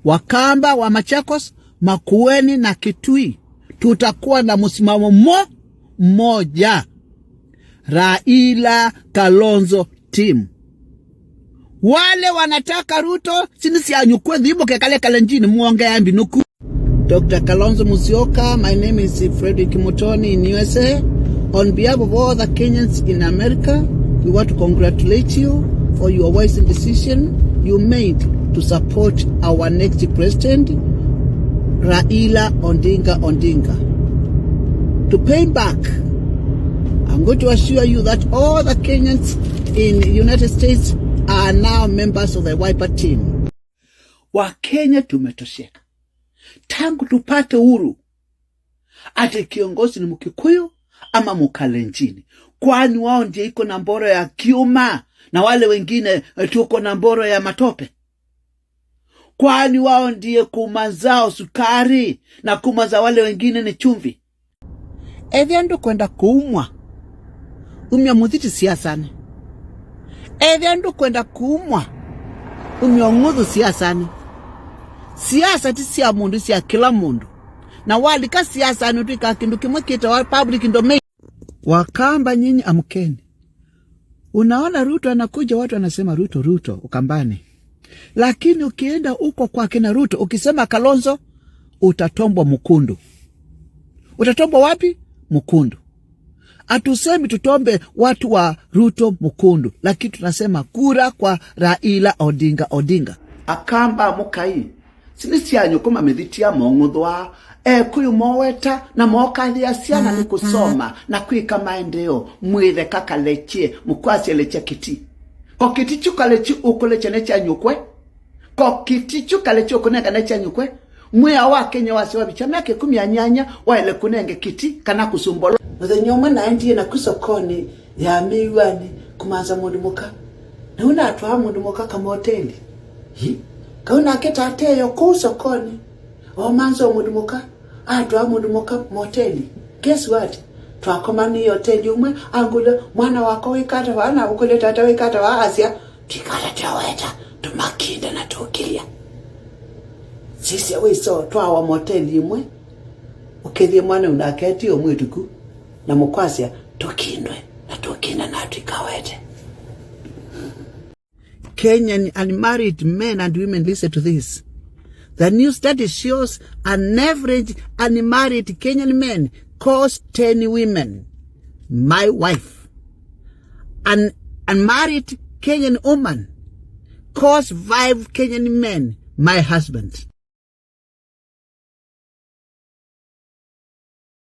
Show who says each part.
Speaker 1: Wakamba wa Machakos, Makueni na Kitui tutakuwa na msimamo mmoja. Raila Kalonzo team. Wale wanataka Ruto Sino Sya Nyukwe dhibo kekale kalenjini muonge ambi nuku. Dr. Kalonzo Musyoka, my name is Frederick Mutooni in USA. On behalf of all the Kenyans in America, we want to congratulate you for your wise decision you made to support our next president, Ila Oding. To pay back, I'm going to assure you that all the Kenyans in the United States are now members of the Wiper team. Wakenya tumetosheka. Tangu tupate uhuru, ate kiongozi ni Mkikuyu ama Mkalenjini. Kwani wao ndiye iko na mboro ya kiuma na wale wengine tuko na mboro ya matope? Kwani wao ndiye kumazao sukari na kumaza wale wengine ni chumvi? Evyando kwenda kuumwa umya mudhiti siasani. Evyando kwenda kuumwa umya ngudhu siasani. Siasa ti siya mundu siya kila mundu. Na walika siasa nutika kindu kimwe kita wa public domain. Wakamba nyinyi amkeni. Unaona Ruto anakuja, watu wanasema Ruto Ukambani. Lakini ukienda uko kwa kina Ruto ukisema Kalonzo utatombwa Mukundu. Utatombwa wapi? Mukundu. Atusemi tutombe watu wa Ruto Mukundu, lakini tunasema kura kwa Ila Oding. Akamba mukai Sino Sya Nyukwe mamedhitia mongudhwa kuyu moweta na mokali ya siana ni kusoma na kuika maendeo mwithe kakalechie mukwasi leche kiti. Kwa kiti chukalechi ukuleche necha Nyukwe. Kwa kiti chukalechi ukunega necha Nyukwe. Mwea wa Kenya wasi wabichameke kumyanyanya waele kunenge kiti kana kusumbolo. Mwenye nyoma naendiye na kusokoni ya miwani kumaza mundu muka. Na una atuwa mundu muka kama hoteli. Kauna keta ateyo kusokoni. Omanzo mundu muka. Atuwa mundu muka moteli. Guess what? Twakomani hoteli umwe angule mwana wako wikata wana ukule tata wikata wa Asia. Kikala taweta tumakinda na tukilia. Sisi wiso twawa moteli umwe. Ukethie mwana unaketi omwetuku na mukwasya tukindwe na tukinda na tukawete. Kenyan unmarried men and women, listen to this. The new study shows an average unmarried Kenyan man calls 10 women my wife. An unmarried Kenyan woman calls 5 Kenyan men my husband.